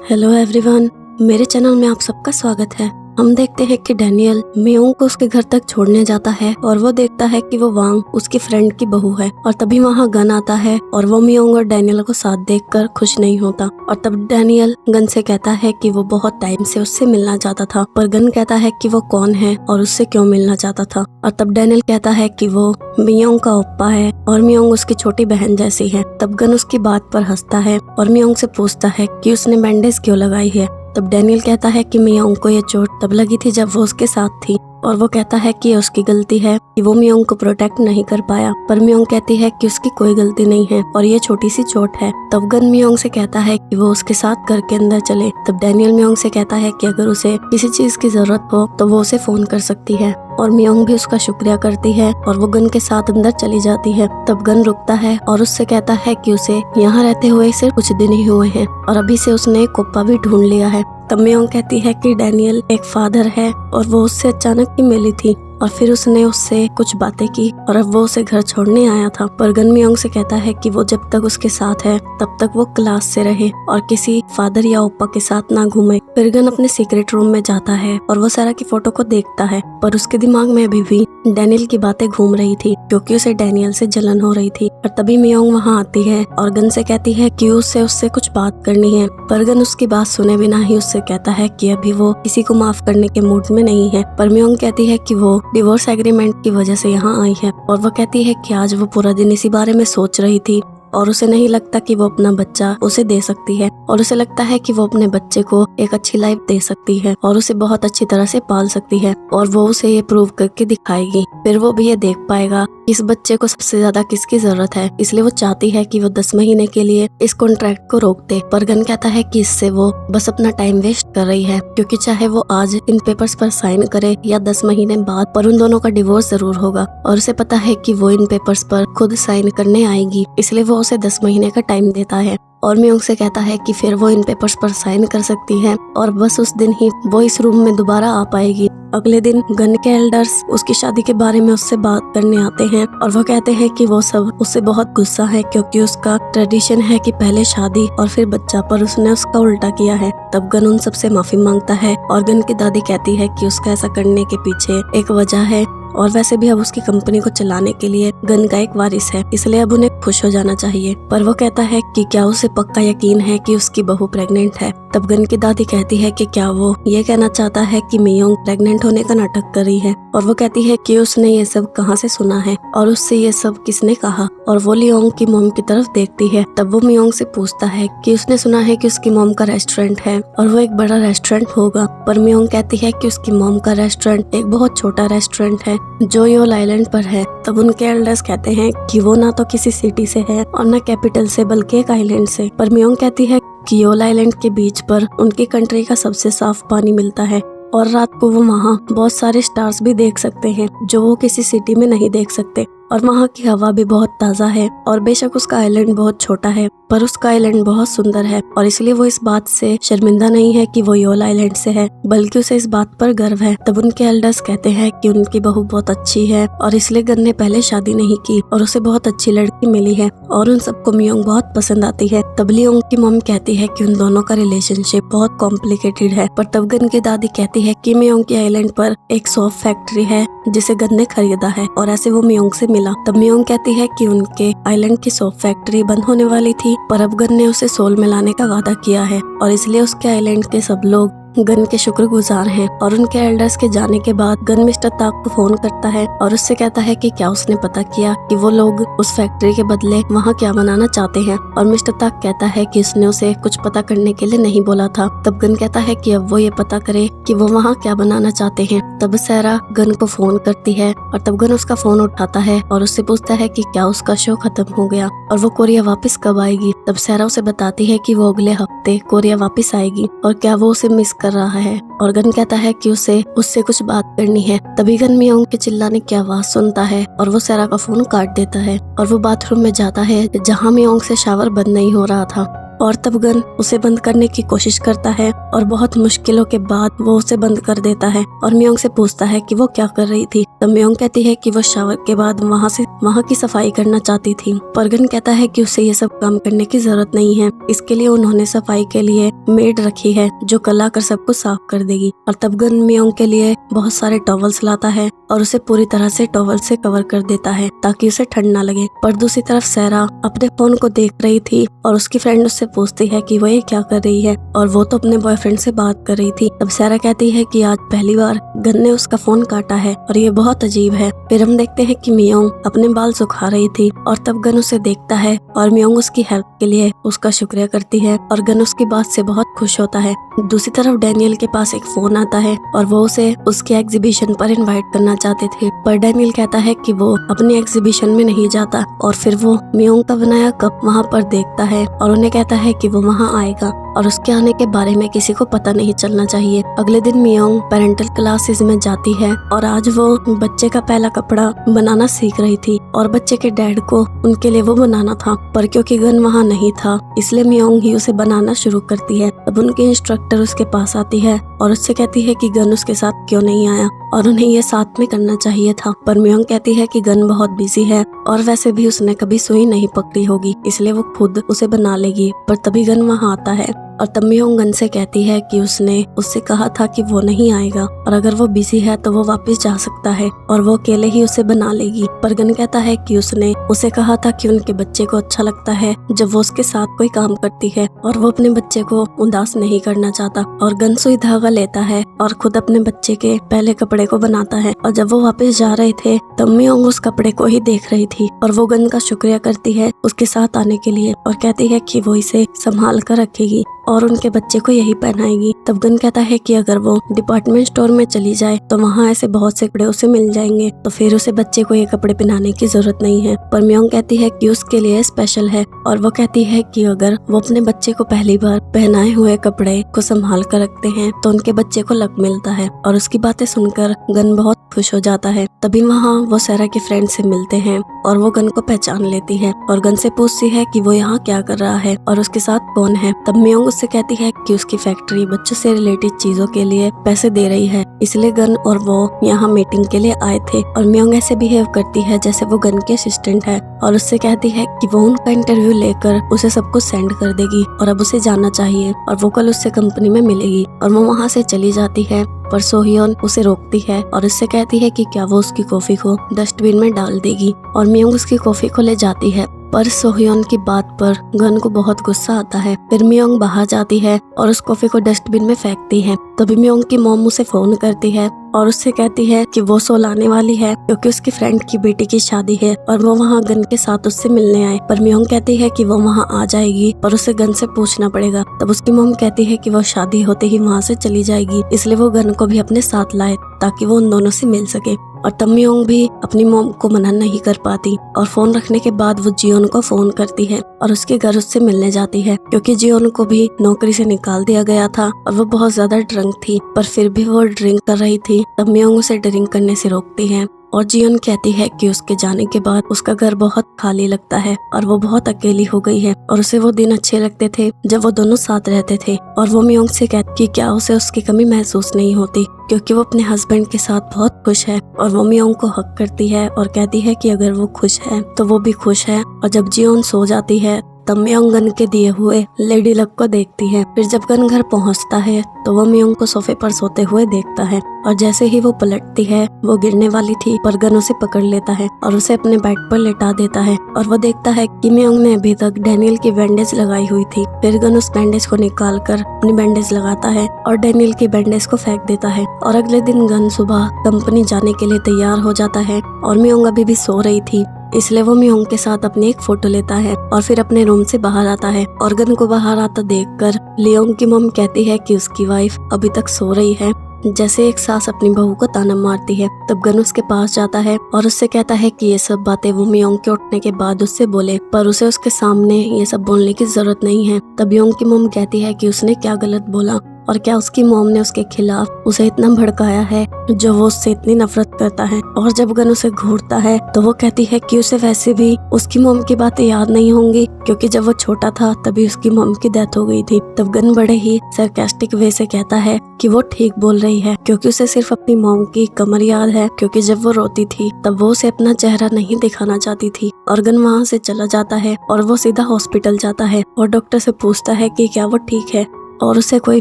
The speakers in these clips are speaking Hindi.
हेलो एवरीवन, मेरे चैनल में आप सबका स्वागत है। हम देखते हैं कि डैनियल मियोंग को उसके घर तक छोड़ने जाता है और वो देखता है कि वो वांग उसकी फ्रेंड की बहू है और तभी वहाँ गन आता है और वो मियोंग और डैनियल को साथ देखकर खुश नहीं होता। और तब डैनियल गन से कहता है कि वो बहुत टाइम से उससे मिलना चाहता था, पर गन कहता है कि वो कौन है और उससे क्यों मिलना चाहता था। और तब डैनियल कहता है कि वो मियोंग का ओप्पा है और मियोंग उसकी छोटी बहन जैसी है। तब गन उसकी बात पर हंसता है और मियोंग से पूछता है कि उसने बैंडेज क्यों लगाई है। तब डैनियल कहता है कि मियोंग को ये चोट तब लगी थी जब वो उसके साथ थी और वो कहता है कि ये उसकी गलती है कि वो मियोंग को प्रोटेक्ट नहीं कर पाया, पर मियोंग कहती है कि उसकी कोई गलती नहीं है और ये छोटी सी चोट है। तब गन मियोंग से कहता है कि वो उसके साथ घर के अंदर चले। तब डैनियल मियोंग से कहता है कि अगर उसे किसी चीज की जरूरत हो तो वो उसे फोन कर सकती है और मियोंग भी उसका शुक्रिया करती है और वो गन के साथ अंदर चली जाती है। तब गन रुकता है और उससे कहता है कि उसे यहाँ रहते हुए सिर्फ कुछ दिन ही हुए हैं और अभी से उसने एक कोप्पा भी ढूंढ लिया है। तब मियोंग कहती है कि डैनियल एक फादर है और वो उससे अचानक ही मिली थी और फिर उसने उससे कुछ बातें की और अब वो उसे घर छोड़ने आया था। पर गन मियोंग से कहता है कि वो जब तक उसके साथ है तब तक वो क्लास से रहे और किसी फादर या ओप्पा के साथ ना घूमे। फिर गन अपने सीक्रेट रूम में जाता है और वो सारा की फोटो को देखता है, पर उसके दिमाग में अभी भी डैनियल की बातें घूम रही थी क्योंकि उसे डैनियल से जलन हो रही थी। और तभी मियोंग वहाँ आती है और गन से कहती है कि उससे कुछ बात करनी है, पर गन उसकी बात सुने बिना ही उससे कहता है कि अभी वो किसी को माफ करने के मूड में नहीं है। पर मियोंग कहती है कि वो डिवोर्स एग्रीमेंट की वजह से यहाँ आई है और वो कहती है कि आज वो पूरा दिन इसी बारे में सोच रही थी और उसे नहीं लगता कि वो अपना बच्चा उसे दे सकती है और उसे लगता है कि वो अपने बच्चे को एक अच्छी लाइफ दे सकती है और उसे बहुत अच्छी तरह से पाल सकती है और वो उसे ये प्रूव करके दिखाएगी। फिर वो भी ये देख पाएगा कि इस बच्चे को सबसे ज्यादा किसकी जरूरत है, इसलिए वो चाहती है कि वो 10 महीने के लिए इस कॉन्ट्रैक्ट को रोक दे। पर गन कहता है कि इससे वो बस अपना टाइम वेस्ट कर रही है क्योंकि चाहे वो आज इन पेपर्स पर साइन करे या 10 महीने बाद, पर उन दोनों का डिवोर्स जरूर होगा और उसे पता है कि वो इन पेपर्स पर खुद साइन करने आएगी, इसलिए वो उसे 10 महीने का टाइम देता है। और मियोंग से कहता है कि फिर वो इन पेपर्स पर साइन कर सकती है और बस उस दिन ही वो इस रूम में दोबारा आ पाएगी। अगले दिन गन के एल्डर्स उसकी शादी के बारे में उससे बात करने आते हैं और वो कहते हैं कि वो सब उससे बहुत गुस्सा है क्योंकि उसका ट्रेडिशन है कि पहले शादी और फिर बच्चा, पर उसने उसका उल्टा किया है। तब गन उन सबसे माफी मांगता है और गन की दादी कहती है कि उसका ऐसा करने के पीछे एक वजह है और वैसे भी अब उसकी कंपनी को चलाने के लिए गन का एक वारिस है, इसलिए अब उन्हें खुश हो जाना चाहिए। पर वो कहता है कि क्या उसे पक्का यकीन है कि उसकी बहू प्रेग्नेंट है। तब गन की दादी कहती है कि क्या वो ये कहना चाहता है कि मियोंग प्रेग्नेंट होने का नाटक कर रही है और वो कहती है कि उसने ये सब कहाँ से सुना है और उससे ये सब किसने कहा। और वो लियोंग की मॉम की तरफ देखती है। तब वो मियोंग से पूछता है कि उसने सुना है कि उसकी मॉम का रेस्टोरेंट है और वो एक बड़ा रेस्टोरेंट होगा, पर मियोंग कहती है कि उसकी मॉम का रेस्टोरेंट एक बहुत छोटा रेस्टोरेंट है जो योल आइलैंड पर है। तब उनके एल्डर्स कहते हैं कि वो ना तो किसी सिटी से है और ना कैपिटल से, बल्कि एक आइलैंड से। पर मियोंग कहती है कि योल आइलैंड के बीच पर उनकी कंट्री का सबसे साफ पानी मिलता है और रात को वो वहाँ बहुत सारे स्टार्स भी देख सकते हैं जो वो किसी सिटी में नहीं देख सकते और वहाँ की हवा भी बहुत ताज़ा है। और बेशक उसका आइलैंड बहुत छोटा है पर उसका आइलैंड बहुत सुंदर है और इसलिए वो इस बात से शर्मिंदा नहीं है कि वो योल आइलैंड से है, बल्कि उसे इस बात पर गर्व है। तब उनके एल्डर्स कहते हैं कि उनकी बहू बहुत अच्छी है और इसलिए गन ने पहले शादी नहीं की और उसे बहुत अच्छी लड़की मिली है और उन सबको मियोंग बहुत पसंद आती है। तब लियोंग की मॉम कहती है कि उन दोनों का रिलेशनशिप बहुत कॉम्प्लिकेटेड है, पर तब गन की दादी कहती है कि मियोंग के आइलैंड पर एक सोप फैक्ट्री है जिसे गन ने खरीदा है और ऐसे वो मियोंग से मिला। तब मियोंग कहती है कि उनके आइलैंड की सोप फैक्ट्री बंद होने वाली थी, पर अब गन ने उसे सोल में लाने का वादा किया है और इसलिए उसके आइलैंड के सब लोग गन के शुक्रगुजार हैं। और उनके एल्डर्स के जाने के बाद गन मिस्टर ताक को फोन करता है और उससे कहता है कि क्या उसने पता किया कि वो लोग उस फैक्ट्री के बदले वहाँ क्या बनाना चाहते हैं। और मिस्टर ताक कहता है कि उसने उसे कुछ पता करने के लिए नहीं बोला था। तब गन कहता है कि अब वो ये पता करे कि वो वहाँ क्या बनाना चाहते हैं। तब सैरा गन को फोन करती है और तब गन उसका फोन उठाता है और उससे पूछता है कि क्या उसका शो खत्म हो गया और वो कोरिया वापस कब आएगी। तब सैरा उसे बताती है कि वो अगले हफ्ते कोरिया वापस आएगी और क्या वो उसे मिस कर रहा है। और गन कहता है कि उसे उससे कुछ बात करनी है। तभी गन मियोंग के चिल्लाने की आवाज सुनता है और वो सैरा का फोन काट देता है और वो बाथरूम में जाता है जहाँ मियोंग से शावर बंद नहीं हो रहा था। और तब गन उसे बंद करने की कोशिश करता है और बहुत मुश्किलों के बाद वो उसे बंद कर देता है और मियोंग से पूछता है कि वो क्या कर रही थी। तब मियोंग कहती है कि वो शावर के बाद वहाँ की सफाई करना चाहती थी, पर गन कहता है कि उसे ये सब काम करने की जरूरत नहीं है, इसके लिए उन्होंने सफाई के लिए मेड रखी है जो कल आकर सब कुछ साफ कर देगी। और तब गन मियोंग के लिए बहुत सारे टॉवल्स लाता है और उसे पूरी तरह से टॉवल से कवर कर देता है ताकि उसे ठंड ना लगे। पर दूसरी तरफ सैरा अपने फोन को देख रही थी और उसकी फ्रेंड उससे पूछती है कि वो ये क्या कर रही है और वो तो अपने बॉयफ्रेंड से बात कर रही थी। तब सैरा कहती है कि आज पहली बार गन ने उसका फोन काटा है और ये बहुत अजीब है। फिर हम देखते हैं कि मियोंग अपने बाल सुखा रही थी और तब गन उसे देखता है और मियोंग उसकी हेल्प के लिए उसका शुक्रिया करती है और गन उसकी बात से बहुत खुश होता है। दूसरी तरफ डैनियल के पास एक फोन आता है और वो उसे उसके एग्जीबिशन पर इनवाइट करना चाहते थे, पर डैनियल कहता है कि वो अपने एग्जीबिशन में नहीं जाता और फिर वो मियोंग का बनाया कप वहाँ पर देखता है और उन्हें कहता है कि वो वहाँ आएगा और उसके आने के बारे में किसी को पता नहीं चलना चाहिए। अगले दिन मियोंग पेरेंटल क्लासेस में जाती है और आज वो बच्चे का पहला कपड़ा बनाना सीख रही थी और बच्चे के डैड को उनके लिए वो बनाना था, पर क्योंकि गन वहाँ नहीं था इसलिए मियोंग ही उसे बनाना शुरू करती है। तब उनकी इंस्ट्रक्टर उसके पास आती है और उससे कहती है कि गन उसके साथ क्यों नहीं आया और उन्हें ये साथ में करना चाहिए था, पर मियोंग कहती है कि गन बहुत बिजी है और वैसे भी उसने कभी सुई नहीं पकड़ी होगी इसलिए वो खुद उसे बना लेगी। पर तभी गन वहाँ आता है और तब मियोंग गन से कहती है कि उसने उससे कहा था कि वो नहीं आएगा और अगर वो बिजी है तो वो वापस जा सकता है और वो अकेले ही उसे बना लेगी। पर गन कहता है कि उसने उसे कहा था कि उनके बच्चे को अच्छा लगता है जब वो उसके साथ कोई काम करती है और वो अपने बच्चे को उदास नहीं करना चाहता। और गन सुई धागा लेता है और खुद अपने बच्चे के पहले कपड़े को बनाता है और जब वो वापस जा रहे थे तब मियोंग उस कपड़े को ही देख रही थी और वो गन का शुक्रिया करती है उसके साथ आने के लिए और कहती है कि वो इसे संभाल कर रखेगी और उनके बच्चे को यही पहनाएगी। तब गन कहता है कि अगर वो डिपार्टमेंट स्टोर में चली जाए तो वहाँ ऐसे बहुत से कपड़े उसे मिल जाएंगे तो फिर उसे बच्चे को ये कपड़े पहनाने की जरूरत नहीं है। पर मियोंग कहती है कि उसके लिए स्पेशल है और वो कहती है कि अगर वो अपने बच्चे को पहली बार पहनाए हुए कपड़े को संभाल कर रखते हैं तो उनके बच्चे को लक मिलता है और उसकी बातें सुनकर गन बहुत खुश हो जाता है। तभी वहाँ वो सैरा के फ्रेंड से मिलते हैं और वो गन को पहचान लेती है और गन से पूछती है कि वो यहाँ क्या कर रहा है और उसके साथ कौन है। तब मियोंग उससे कहती है कि उसकी फैक्ट्री बच्चों से रिलेटेड चीजों के लिए पैसे दे रही है इसलिए गन और वो यहाँ मीटिंग के लिए आए थे। और मियोंग ऐसे बिहेव करती है जैसे वो गन की असिस्टेंट है और उससे कहती है कि वो उनका इंटरव्यू लेकर उसे सब कुछ सेंड कर देगी और अब उसे जाना चाहिए और वो कल उससे कंपनी में मिलेगी और वो वहाँ से चली जाती है। पर सोहियोन उसे रोकती है और उससे कहती है कि क्या वो उसकी कॉफी को डस्टबिन में डाल देगी और मियोंग उसकी कॉफी को ले जाती है। पर सोहियोन की बात पर गन को बहुत गुस्सा आता है। फिर मियोंग बाहर जाती है और उस कॉफी को डस्टबिन में फेंकती है। तभी मियोंग की मॉम उसे फोन करती है और उससे कहती है कि वो सोल आने वाली है क्योंकि उसकी फ्रेंड की बेटी की शादी है और वो वहाँ गन के साथ उससे मिलने आए। पर मियोंग कहती है कि वो वहाँ आ जाएगी पर उसे गन से पूछना पड़ेगा। तब उसकी मॉम कहती है कि वो शादी होते ही वहाँ से चली जाएगी इसलिए वो गन को भी अपने साथ लाए ताकि वो उन दोनों से मिल सके। और तब मियोंग भी अपनी मॉम को मना नहीं कर पाती और फोन रखने के बाद वो जियोन को फोन करती है और उसके घर उससे मिलने जाती है क्योंकि जियोन को भी नौकरी से निकाल दिया गया था और वो बहुत ज्यादा ड्रंक थी पर फिर भी वो ड्रिंक कर रही थी। तब मियोंग उसे ड्रिंक करने से रोकती है और जियोन कहती है कि उसके जाने के बाद उसका घर बहुत खाली लगता है और वो बहुत अकेली हो गई है और उसे वो दिन अच्छे लगते थे जब वो दोनों साथ रहते थे। और वो मियोंग से कहती कि क्या उसे उसकी कमी महसूस नहीं होती क्योंकि वो अपने हस्बैंड के साथ बहुत खुश है। और वो मियोंग को हक करती है और कहती है कि अगर वो खुश है तो वो भी खुश है। और जब जियोन सो जाती है तब मियोंग गन के दिए हुए लेडी लक को देखती है। फिर जब गन घर पहुंचता है तो वो मियोंग को सोफे पर सोते हुए देखता है और जैसे ही वो पलटती है वो गिरने वाली थी पर गन उसे पकड़ लेता है और उसे अपने बेड पर लेटा देता है। और वो देखता है कि मियोंग ने अभी तक डैनियल की बैंडेज लगाई हुई थी। फिर गन उस बैंडेज को निकाल कर अपनी बैंडेज लगाता है और डैनियल की बैंडेज को फेंक देता है। और अगले दिन गन सुबह कंपनी जाने के लिए तैयार हो जाता है और मियोंग अभी भी सो रही थी इसलिए वो मियोंग के साथ अपनी एक फोटो लेता है और फिर अपने रूम से बाहर आता है। और गन को बाहर आता देखकर लियोंग की मॉम कहती है कि उसकी वाइफ अभी तक सो रही है, जैसे एक सास अपनी बहू को ताना मारती है। तब गन उसके पास जाता है और उससे कहता है कि ये सब बातें वो मियोंग के उठने के बाद उससे बोले पर उसे उसके सामने ये सब बोलने की जरूरत नहीं है। तब मियोंग की मॉम कहती है कि उसने क्या गलत बोला और क्या उसकी मॉम ने उसके खिलाफ उसे इतना भड़काया है जो वो उससे इतनी नफरत करता है। और जब गन उसे घूरता है तो वो कहती है कि उसे वैसे भी उसकी मॉम की बातें याद नहीं होंगी, क्योंकि जब वो छोटा था तभी उसकी मॉम की डेथ हो गई थी। तब गन बड़े ही सरकास्टिक वे से कहता है कि वो ठीक बोल रही है, क्योंकि उसे सिर्फ अपनी मॉम की कमर याद है, क्योंकि जब वो रोती थी तब वो उसे अपना चेहरा नहीं दिखाना चाहती थी। और गन वहाँ से चला जाता है और वो सीधा हॉस्पिटल जाता है और डॉक्टर से पूछता है कि क्या वो ठीक है और उसे कोई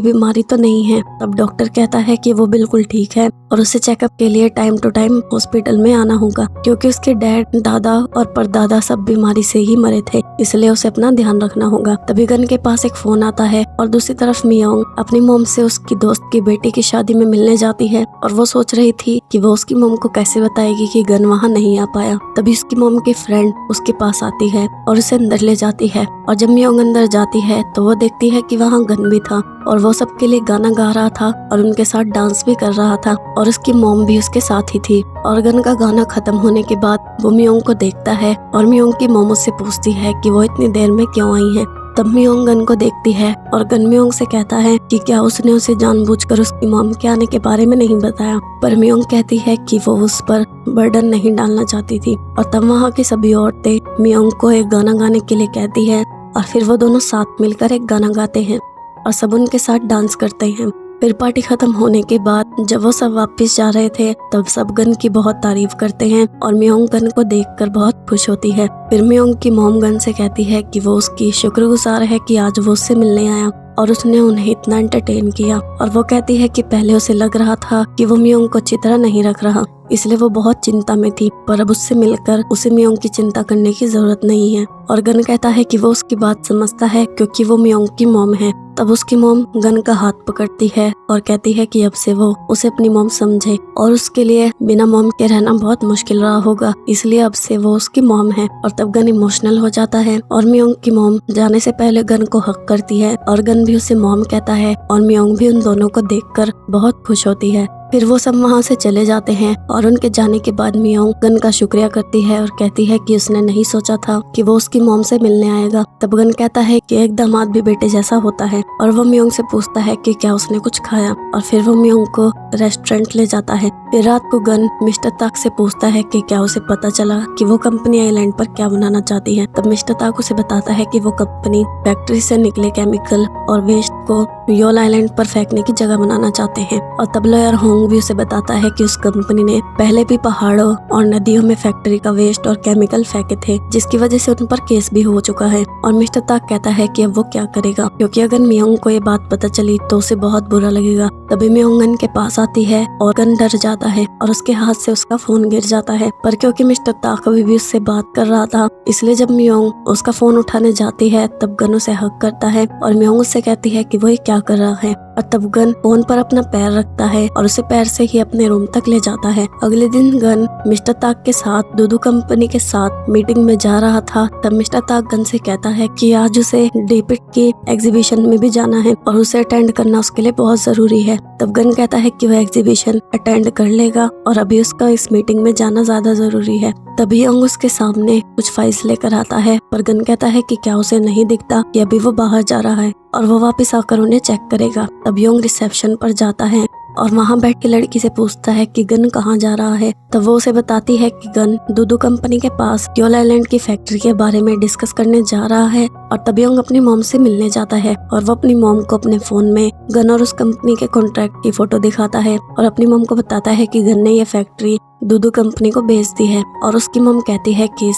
बीमारी तो नहीं है। तब डॉक्टर कहता है कि वो बिल्कुल ठीक है और उसे चेकअप के लिए टाइम टू टाइम हॉस्पिटल में आना होगा, क्योंकि उसके डैड, दादा और परदादा सब बीमारी से ही मरे थे, इसलिए उसे अपना ध्यान रखना होगा। तभी गन के पास एक फोन आता है और दूसरी तरफ मियोंग अपनी मोम से उसकी दोस्त की बेटी की शादी में मिलने जाती है और वो सोच रही थी कि वो उसकी मोम को कैसे बताएगी कि गन वहाँ नहीं आ पाया। तभी उसकी मोम की फ्रेंड उसके पास आती है और उसे अंदर ले जाती है। और जब मियोंग अंदर जाती है तो वो देखती है कि वहाँ गन भी था और वो सबके लिए गाना गा रहा था और उनके साथ डांस भी कर रहा था और उसकी मॉम भी उसके साथ ही थी। और गन का गाना खत्म होने के बाद वो मियोंग को देखता है और मियोंग की मॉम उससे पूछती है कि वो इतनी देर में क्यों आई है। तब मियोंग गन को देखती है और गन मियोंग से कहता है कि क्या उसने उसे जानबूझकर उसकी मॉम के आने के बारे में नहीं बताया, पर मियोंग कहती है कि वो उस पर बर्डन नहीं डालना चाहती थी। और तब वहाँ की सभी औरतें मियोंग को एक गाना गाने के लिए कहती है और फिर वो दोनों साथ मिलकर एक गाना गाते हैं और सब उनके साथ डांस करते हैं। फिर पार्टी खत्म होने के बाद जब वो सब वापस जा रहे थे तब सब गन की बहुत तारीफ करते हैं और मियोंग गन को देखकर बहुत खुश होती है। फिर मियोंग की मॉम गन से कहती है कि वो उसकी शुक्रगुजार है कि आज वो उससे मिलने आया और उसने उन्हें इतना एंटरटेन किया। और वो कहती है कि पहले उसे लग रहा था कि वो मियोंग को अच्छी तरह नहीं रख रहा, इसलिए वो बहुत चिंता में थी, पर अब उससे मिलकर उसे मियोंग की चिंता करने की जरूरत नहीं है। और गन कहता है कि वो उसकी बात समझता है क्योंकि वो मियोंग की मॉम है। तब उसकी मॉम गन का हाथ पकड़ती है और कहती है कि अब से वो उसे अपनी मॉम समझे और उसके लिए बिना मॉम के रहना बहुत मुश्किल रहा होगा, इसलिए अब से वो उसकी मॉम है। और तब गन इमोशनल हो जाता है और मियोंग की मॉम जाने से पहले गन को हक करती है और गन भी उसे मॉम कहता है और मियोंग भी उन दोनों को देखकर बहुत खुश होती है। फिर वो सब वहाँ से चले जाते हैं और उनके जाने के बाद मियोंग गन का शुक्रिया करती है और कहती है कि उसने नहीं सोचा था कि वो उसकी मॉम से मिलने आएगा। तब गन कहता है कि एक दामाद भी बेटे जैसा होता है और वो मियोंग से पूछता है कि क्या उसने कुछ खाया और फिर वो मियोंग को रेस्टोरेंट ले जाता है। फिर रात को गन मिस्टर ताक से पूछता है कि क्या उसे पता चला कि वो कंपनी आइलैंड पर क्या बनाना चाहती है। तब मिस्टर ताक उसे बताता है कि वो कंपनी फैक्ट्री से निकले केमिकल और वेस्ट को योल आइलैंड पर फेंकने की जगह बनाना चाहते हैं। और तब लॉयर होंग भी उसे बताता है कि उस कंपनी ने पहले भी पहाड़ों और नदियों में फैक्ट्री का वेस्ट और केमिकल फेंके थे, जिसकी वजह से उन पर केस भी हो चुका है। और मिस्टर ताक कहता है कि अब वो क्या करेगा, क्योंकि अगर मियोंग को ये बात पता चली तो उसे बहुत बुरा लगेगा। तभी मियोंग गन के पास आती है और गन डर जाता है और उसके हाथ से उसका फोन गिर जाता है, पर क्योंकि मिस्टर ताक अभी भी उससे बात कर रहा था इसलिए जब मियोंग उसका फोन उठाने जाती है तब गन उसे हक करता है और मियोंग उससे कहती है कि वो ये क्या कर रहा है। और तब गन फोन पर अपना पैर रखता है और उसे पैर से ही अपने रूम तक ले जाता है। अगले दिन गन मिस्टर ताक के साथ दूधू कंपनी के साथ मीटिंग में जा रहा था। तब मिस्टर ताक गन से कहता है कि आज उसे डीपिट की एग्जीबिशन में भी जाना है और उसे अटेंड करना उसके लिए बहुत जरूरी है। तब गन कहता है कि वह एग्जीबिशन अटेंड कर लेगा और अभी उसका इस मीटिंग में जाना ज्यादा जरूरी है। तभी यंग उसके सामने कुछ फाइल्स लेकर आता है, पर गन कहता है कि क्या उसे नहीं दिखता कि अभी वो बाहर जा रहा है और वो वापस आकर उन्हें चेक करेगा। तब यंग रिसेप्शन पर जाता है और वहाँ बैठ के लड़की से पूछता है कि गन कहाँ जा रहा है। तब वो उसे बताती है कि गन दूधू कंपनी के पास योल आइलैंड की फैक्ट्री के बारे में डिस्कस करने जा रहा है। और तब यंग अपनी मॉम से मिलने जाता है और वो अपनी मॉम को अपने फोन में गन और उस कंपनी के कॉन्ट्रैक्ट की फोटो दिखाता है और अपनी मॉम को बताता है कि गन ने ये फैक्ट्री दूधू कंपनी को बेच दी है। और उसकी मॉम कहती है कि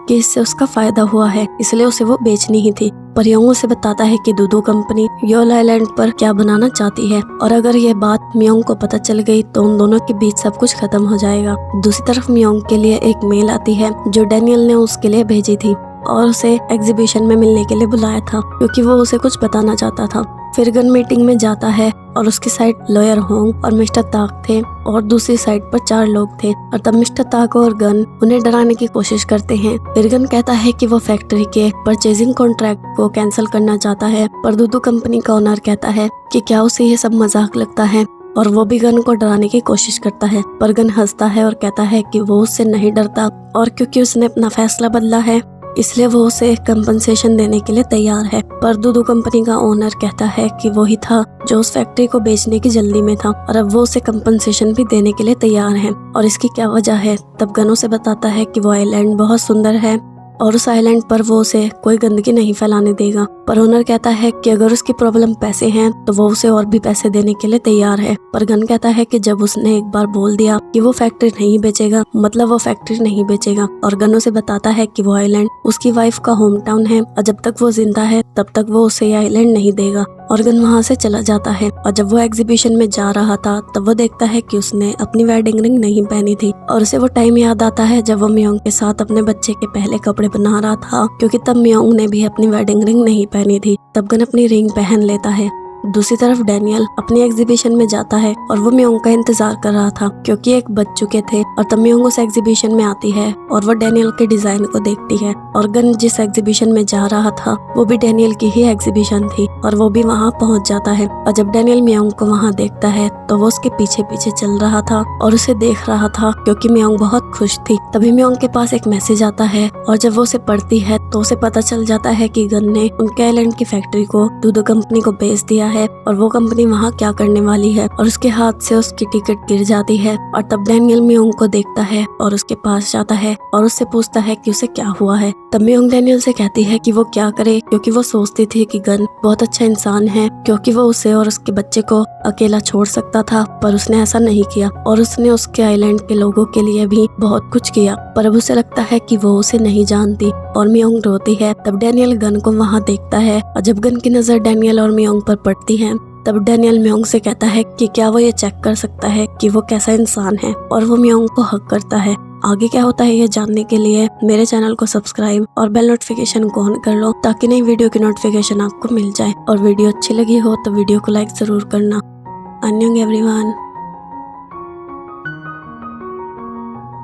इससे उसका फायदा हुआ है, इसलिए उसे वो बेचनी ही थी। पर यंग उसे बताता है कि दूधू कंपनी योल आइलैंड पर क्या बनाना चाहती है और अगर ये बात मियोंग को पता चल गई तो उन दोनों के बीच सब कुछ खत्म हो जाएगा। दूसरी तरफ मियोंग के लिए एक मेल आती है जो डैनियल ने उसके लिए भेजी थी और उसे एग्जीबिशन में मिलने के लिए बुलाया था क्योंकि वो उसे कुछ बताना चाहता था। फिर गन मीटिंग में जाता है और उसकी साइड लॉयर होंग और मिस्टर ताक थे और दूसरी साइड पर 4 लोग थे। और तब मिस्टर ताक और गन उन्हें डराने की कोशिश करते हैं। फिर गन कहता है कि वो फैक्ट्री के परचेजिंग कॉन्ट्रैक्ट को कैंसिल करना चाहता है, पर दूधू कंपनी का ओनर कहता है कि क्या उसे ये सब मजाक लगता है और वो भी गन को डराने की कोशिश करता है। पर गन हंसता है और कहता है कि वो उससे नहीं डरता और क्योंकि उसने अपना फैसला बदला है इसलिए वो उसे कंपनसेशन देने के लिए तैयार है। पर दूदू कंपनी का ओनर कहता है कि वो ही था जो उस फैक्ट्री को बेचने की जल्दी में था और अब वो उसे कंपनसेशन भी देने के लिए तैयार है। और इसकी क्या वजह है, तब गन उसे बताता है कि वो आइलैंड बहुत सुंदर है और उस आइलैंड पर वो उसे कोई गंदगी नहीं फैलाने देगा। पर ओनर कहता है कि अगर उसकी प्रॉब्लम पैसे हैं तो वो उसे और भी पैसे देने के लिए तैयार है। पर गन कहता है कि जब उसने एक बार बोल दिया कि वो फैक्ट्री नहीं बेचेगा, मतलब वो फैक्ट्री नहीं बेचेगा। और गन उसे बताता है कि वो आइलैंड उसकी वाइफ का होम टाउन है और जब तक वो जिंदा है तब तक वो उसे ये आइलैंड नहीं देगा। और गन वहाँ से चला जाता है और जब वो एग्जीबिशन में जा रहा था तब वो देखता है कि उसने अपनी वेडिंग रिंग नहीं पहनी थी और उसे वो टाइम याद आता है जब वो मियोंग के साथ अपने बच्चे के पहले कपड़े बना रहा था, क्योंकि तब मियोंग ने भी अपनी वेडिंग रिंग नहीं पहनी थी। तब गन अपनी रिंग पहन लेता है। दूसरी तरफ डैनियल अपनी एग्जीबिशन में जाता है और वो मियोंग का इंतजार कर रहा था क्योंकि एक बज चुके थे। और तब मियोंग उस एग्जीबिशन में आती है और वो डैनियल के डिजाइन को देखती है। और गन जिस एग्जीबिशन में जा रहा था वो भी डैनियल की ही एग्जीबिशन थी और वो भी वहाँ पहुँच जाता है। और जब डैनियल मियोंग को वहाँ देखता है तो वो उसके पीछे पीछे चल रहा था और उसे देख रहा था क्योंकि मियोंग बहुत खुश थी। तभी मियोंग के पास एक मैसेज आता है और जब वो उसे पढ़ती है तो उसे पता चल जाता है कि गन ने उनके आइलैंड की फैक्ट्री को दूदू कंपनी को बेच दिया है और वो कंपनी वहाँ क्या करने वाली है। और उसके हाथ से उसकी टिकट गिर जाती है। और तब डैनियल मियोंग को देखता है और उसके पास जाता है और उससे पूछता है कि उसे क्या हुआ है। तब मियोंग डैनियल से कहती है कि वो क्या करे, क्योंकि वो सोचती थी कि गन बहुत अच्छा इंसान है, क्योंकि वो उसे और उसके बच्चे को अकेला छोड़ सकता था, पर उसने ऐसा नहीं किया और उसने उसके आइलैंड के लोगों के लिए भी बहुत कुछ किया। पर अब उसे लगता है कि वो उसे नहीं जानती और मियोंग रोती है। तब डैनियल गन को वहाँ देखता है और जब गन की नजर डैनियल और मियोंग पर पड़ती है तब डैनियल मियोंग से कहता है कि क्या वो ये चेक कर सकता है कि वो कैसा इंसान है, और वो मियोंग को हक करता है। आगे क्या होता है ये जानने के लिए मेरे चैनल को सब्सक्राइब और बेल नोटिफिकेशन को ऑन कर लो ताकि नई वीडियो की नोटिफिकेशन आपको मिल जाए। और वीडियो अच्छी लगी हो तो वीडियो को लाइक जरूर करना। अन्यंग एवरीवन।